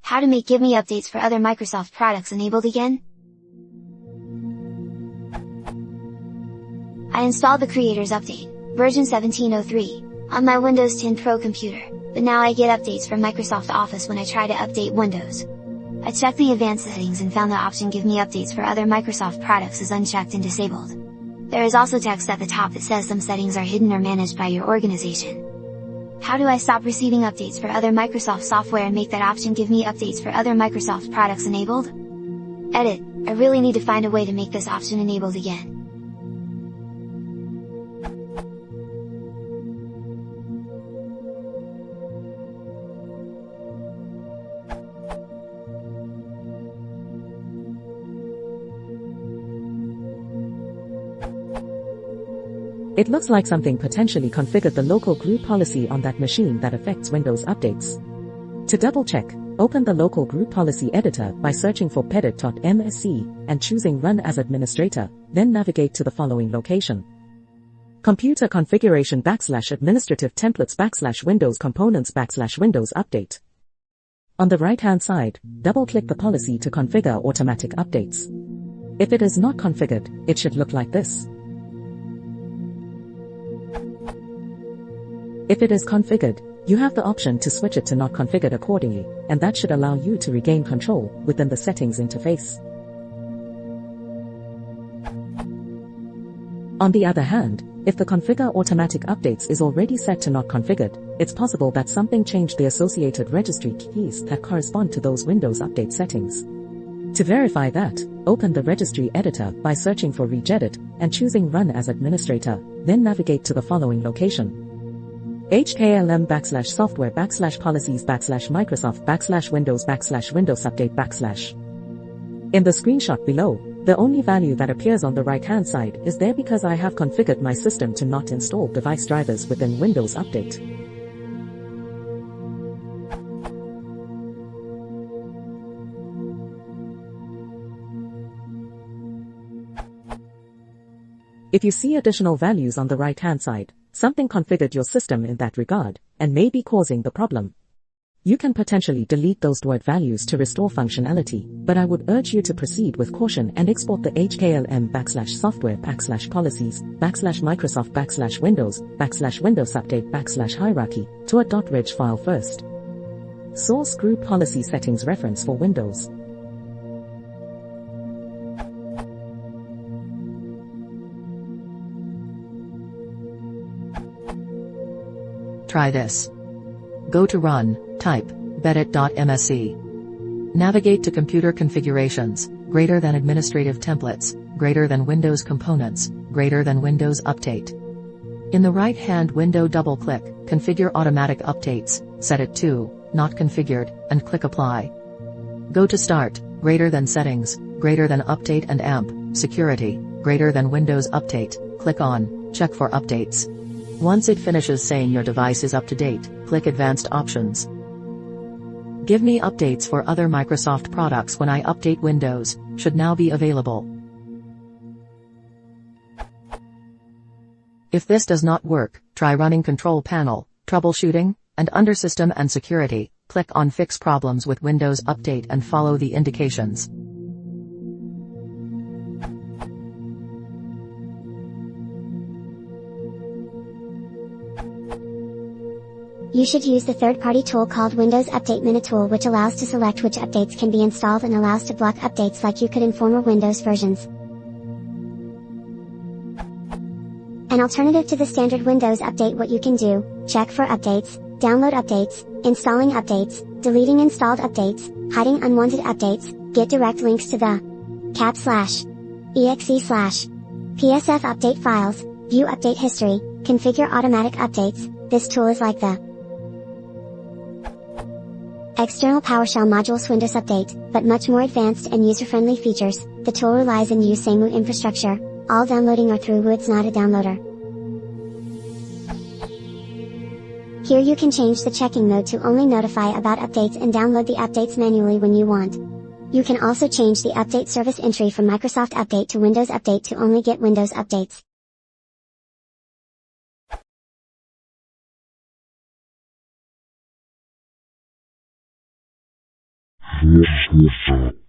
How to make Give Me updates for other Microsoft products enabled again? I installed the Creators Update, version 17.03, on my Windows 10 Pro computer, but now I get updates from Microsoft Office when I try to update Windows. I checked the advanced settings and found the option Give Me updates for other Microsoft products is unchecked and disabled. There is also text at the top that says some settings are hidden or managed by your organization. How do I stop receiving updates for other Microsoft software and make that option Give Me updates for other Microsoft products enabled? Edit: I really need to find a way to make this option enabled again. It looks like something potentially configured the local group policy on that machine that affects Windows updates. To double check, open the local group policy editor by searching for pedit.msc and choosing Run as Administrator, then navigate to the following location. Computer configuration /administrative templates /Windows components /Windows update. On the right-hand side, double-click the policy to configure automatic updates. If it is not configured, it should look like this. If it is configured, you have the option to switch it to not configured accordingly, and that should allow you to regain control within the settings interface. On the other hand, if the configure automatic updates is already set to not configured, it's possible that something changed the associated registry keys that correspond to those Windows update settings. To verify that, open the registry editor by searching for regedit and choosing Run as Administrator, then navigate to the following location. hklm/software /policies /Microsoft /Windows /Windows update /. In the screenshot below, the only value that appears on the right-hand side is there because I have configured my system to not install device drivers within Windows Update. If you see additional values on the right-hand side, something configured your system in that regard, and may be causing the problem. You can potentially delete those stored values to restore functionality, but I would urge you to proceed with caution and export the hklm/software /policies /Microsoft /Windows /Windows update /hierarchy to a .reg file first. Source Group Policy Settings Reference for Windows. Try this. Go to Run, type pedit.msc. Navigate to Computer Configurations, >administrative templates, >Windows components, >Windows update. In the right-hand window double-click, Configure automatic updates, set it to Not configured, and click Apply. Go to Start, Settings, Update and AMP, Security, Windows update, click on Check for updates. Once it finishes saying your device is up to date, click Advanced Options. Give Me updates for other Microsoft products when I update Windows should now be available. If this does not work, try running Control Panel, Troubleshooting, and under System and Security, click on Fix Problems with Windows Update and follow the indications. You should use the third-party tool called Windows Update Minitool, which allows to select which updates can be installed and allows to block updates like you could in former Windows versions. An alternative to the standard Windows Update, what you can do: check for updates, download updates, installing updates, deleting installed updates, hiding unwanted updates, get direct links to the /exe/psf update files, view update history, configure automatic updates. This tool is like the external PowerShell module Windows Update, but much more advanced and user-friendly features. The tool relies on USAMU infrastructure, all downloading are through it's not a downloader. Here you can change the checking mode to only notify about updates and download the updates manually when you want. You can also change the update service entry from Microsoft Update to Windows Update to only get Windows updates. Força.